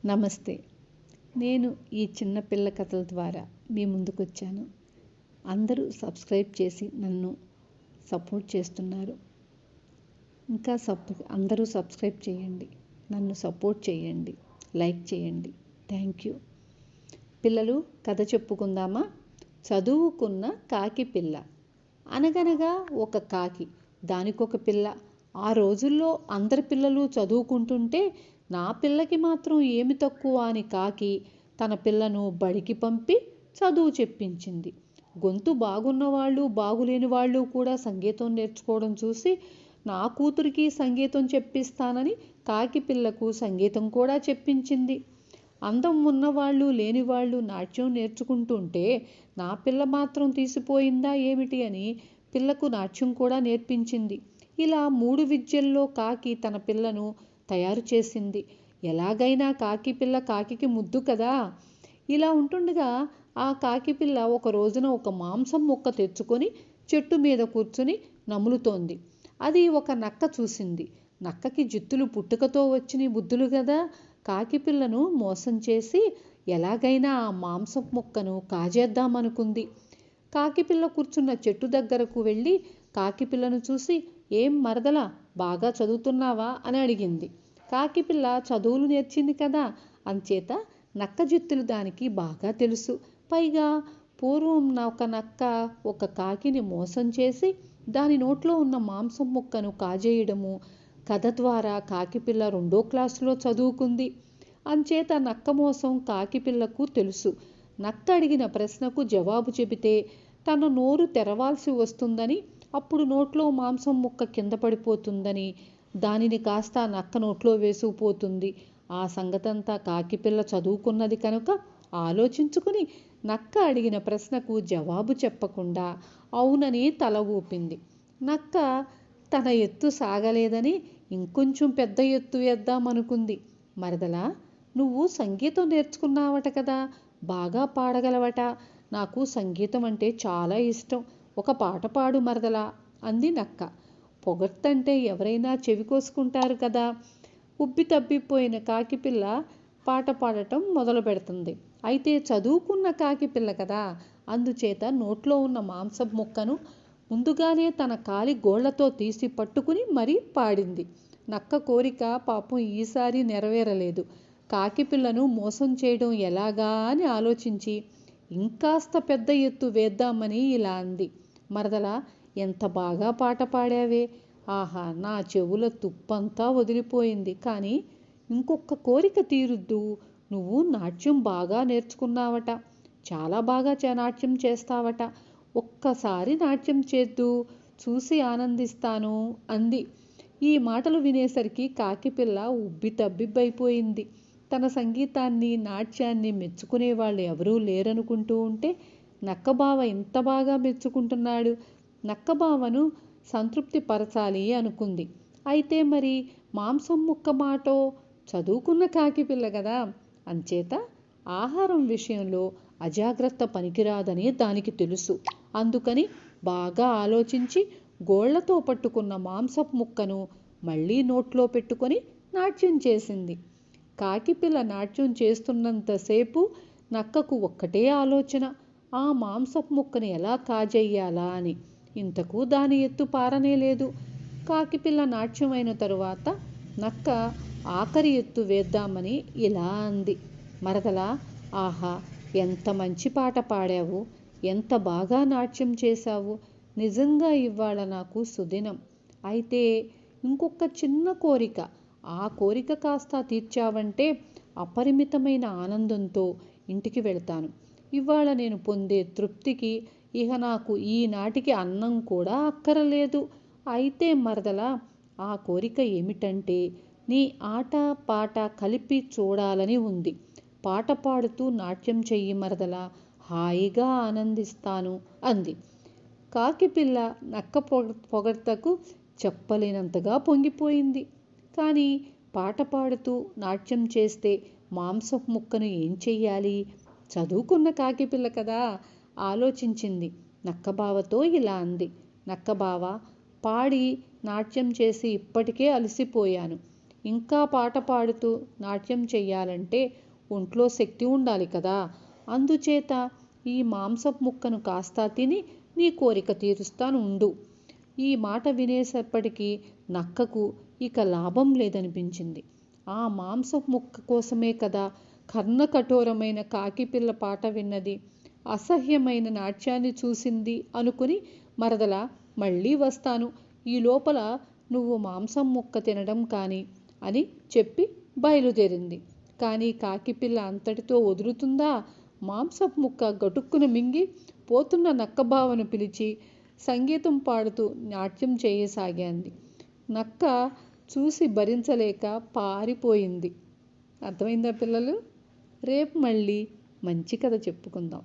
నమస్తే. నేను ఈ చిన్న పిల్ల కథల ద్వారా మీ ముందుకొచ్చాను. అందరూ సబ్స్క్రైబ్ చేసి నన్ను సపోర్ట్ చేస్తున్నారు. ఇంకా అందరూ సబ్స్క్రైబ్ చేయండి, నన్ను సపోర్ట్ చేయండి, లైక్ చేయండి. Thank you. పిల్లలు, కథ చెప్పుకుందామా? చదువుకున్న కాకి పిల్ల. అనగనగా ఒక కాకి, దానికొక పిల్ల. ఆ రోజుల్లో అందరి పిల్లలు చదువుకుంటుంటే నా పిల్లకి మాత్రం ఏమి తక్కువ అని కాకి తన పిల్లను బడికి పంపి చదువు చెప్పించింది. గొంతు బాగున్న వాళ్ళు, బాగులేని వాళ్ళు కూడా సంగీతం నేర్చుకోవడం చూసి నా కూతురికి సంగీతం చెప్పిస్తానని కాకి పిల్లకు సంగీతం కూడా చెప్పించింది. అందం ఉన్నవాళ్ళు, లేనివాళ్ళు నాట్యం నేర్చుకుంటుంటే నా పిల్ల మాత్రం తీసిపోయిందా ఏమిటి అని పిల్లకు నాట్యం కూడా నేర్పించింది. ఇలా 3 విద్యల్లో కాకి తన పిల్లను తయారు చేసింది. ఎలాగైనా కాకి పిల్ల కాకికి ముద్దు కదా. ఇలా ఉంటుండగా ఆ కాకి పిల్ల ఒక రోజున ఒక మాంసం ముక్క తెచ్చుకొని చెట్టు మీద కూర్చుని నములుతోంది. అది ఒక నక్క చూసింది. నక్కకి జిత్తులు పుట్టుకతో వచ్చిన బుద్ధులు కదా. కాకి పిల్లను మోసం చేసి ఎలాగైనా ఆ మాంసం ముక్కను కాజేద్దామనుకుంది. కాకి పిల్ల కూర్చున్న చెట్టు దగ్గరకు వెళ్ళి కాకి పిల్లను చూసి, ఏం మరదలా, బాగా చదువుతున్నావా అని అడిగింది. కాకి పిల్ల చదువులు నేర్చింది కదా, అంచేత నక్క జిత్తులు దానికి బాగా తెలుసు. పైగా పూర్వం ఒక నక్క ఒక కాకిని మోసం చేసి దాని నోట్లో ఉన్న మాంసం ముక్కను కాజేయడము కథ ద్వారా కాకి పిల్ల 2వ క్లాసులో చదువుకుంది. అంచేత నక్క మోసం కాకి పిల్లకు తెలుసు. నక్క అడిగిన ప్రశ్నకు జవాబు చెబితే తన నోరు తెరవాల్సి వస్తుందని, అప్పుడు నోట్లో మాంసం ముక్క కింద పడిపోతుందని, దానిని కాస్త నక్క నోట్లో వేసుకుపోతుంది. ఆ సంగతంతా కాకి పిల్ల చదువుకున్నది కనుక ఆలోచించుకుని నక్క అడిగిన ప్రశ్నకు జవాబు చెప్పకుండా అవునని తల ఊపింది. నక్క తన ఎత్తు సాగలేదని ఇంకొంచెం పెద్ద ఎత్తు వేద్దామనుకుంది. మరదలా, నువ్వు సంగీతం నేర్చుకున్నావట కదా, బాగా పాడగలవట. నాకు సంగీతం అంటే చాలా ఇష్టం. ఒక పాట పాడు మరదలా అంది నక్క. పొగడ్తంటే ఎవరైనా చెవి కోసుకుంటారు కదా. ఉబ్బి తబ్బిపోయిన కాకి పిల్ల పాట పాడటం మొదలు పెడుతుంది. అయితే చదువుకున్న కాకి పిల్ల కదా, అందుచేత నోట్లో ఉన్న మాంసం ముక్కను ముందుగానే తన కాలి గోళ్లతో తీసి పట్టుకుని మరీ పాడింది. నక్క కోరిక పాపం ఈసారి నెరవేరలేదు. కాకి పిల్లను మోసం చేయడం ఎలాగా అని ఆలోచించి ఇంకాస్త పెద్ద ఎత్తు వేద్దామని ఇలా అంది. మరదలా, ఎంత బాగా పాట పాడావే. ఆహా, నా చెవుల తుప్పంతా వదిలిపోయింది. కానీ ఇంకొక కోరిక తీరుద్దు. నువ్వు నాట్యం బాగా నేర్చుకున్నావట, చాలా బాగా నాట్యం చేస్తావట. ఒక్కసారి నాట్యం చేద్దు, చూసి ఆనందిస్తాను అంది. ఈ మాటలు వినేసరికి కాకి పిల్ల ఉబ్బి తబ్బిబ్బైపోయింది. తన సంగీతాన్ని, నాట్యాన్ని మెచ్చుకునే వాళ్ళు ఎవరూ లేరనుకుంటూ ఉంటే నక్కబావ ఇంత బాగా మెచ్చుకుంటున్నాడు. నక్కబావను సంతృప్తి పరచాలి అనుకుంది. అయితే మరి మాంసం ముక్క మాటో? చదువుకున్న కాకి పిల్ల కదా, అంచేత ఆహారం విషయంలో అజాగ్రత్త పనికిరాదని దానికి తెలుసు. అందుకని బాగా ఆలోచించి గోళ్లతో పట్టుకున్న మాంసపు ముక్కను మళ్ళీ నోట్లో పెట్టుకొని నాట్యం చేసింది. కాకి పిల్ల నాట్యం చేస్తున్నంతసేపు నక్కకు ఒక్కటే ఆలోచన, ఆ మాంసపు ముక్కను ఎలా కాజేయాలా అని. ఇంతకు దాని ఎత్తు పారనే లేదు. కాకి పిల్ల నాట్యం అయిన తరువాత నక్క ఆఖరి ఎత్తు వేద్దామని ఇలా అంది. మరదలా, ఆహా, ఎంత మంచి పాట పాడావు, ఎంత బాగా నాట్యం చేశావు. నిజంగా ఇవాళ నాకు సుదినం. అయితే ఇంకొక చిన్న కోరిక. ఆ కోరిక కాస్త తీర్చావంటే అపరిమితమైన ఆనందంతో ఇంటికి వెళ్తాను. ఇవాళ నేను పొందే తృప్తికి ఇక నాకు ఈనాటికి అన్నం కూడా అక్కరలేదు. అయితే మరదలా, ఆ కోరిక ఏమిటంటే నీ ఆట పాట కలిపి చూడాలని ఉంది. పాట పాడుతూ నాట్యం చెయ్యి మరదలా, హాయిగా ఆనందిస్తాను అంది. కాకి పిల్ల నక్క పొగడ్తకు చెప్పలేనంతగా పొంగిపోయింది. కానీ పాట పాడుతూ నాట్యం చేస్తే మాంసపు ముక్కను ఏం చెయ్యాలి? చదువుకున్న కాకి పిల్ల కదా, ఆలోచించింది. నక్కబావతో ఇలా అంది. నక్కబావ, పాడి నాట్యం చేసి ఇప్పటికే అలసిపోయాను. ఇంకా పాట పాడుతూ నాట్యం చెయ్యాలంటే ఒంట్లో శక్తి ఉండాలి కదా. అందుచేత ఈ మాంసపు ముక్కను కాస్త తిని నీ కోరిక తీరుస్తాను ఉండు. ఈ మాట వినేసప్పటికీ నక్కకు ఇక లాభం లేదనిపించింది. ఆ మాంసపు ముక్క కోసమే కదా కర్ణకఠోరమైన కాకిపిల్ల పాట విన్నది, అసహ్యమైన నాట్యాన్ని చూసింది అనుకుని మరదల మళ్ళీ వస్తాను, ఈ లోపల నువ్వు మాంసం ముక్క తినడం కానీ అని చెప్పి బయలుదేరింది. కానీ కాకిపిల్ల అంతటితో వదులుతుందా? మాంసపు ముక్క గటుక్కున మింగి పోతున్న నక్కబావను పిలిచి సంగీతం పాడుతూ నాట్యం చేయసాగింది. నక్క చూసి భరించలేక పారిపోయింది. అర్థమైందా పిల్లలు? రేపు మళ్ళీ మంచి కథ చెప్పుకుందాం.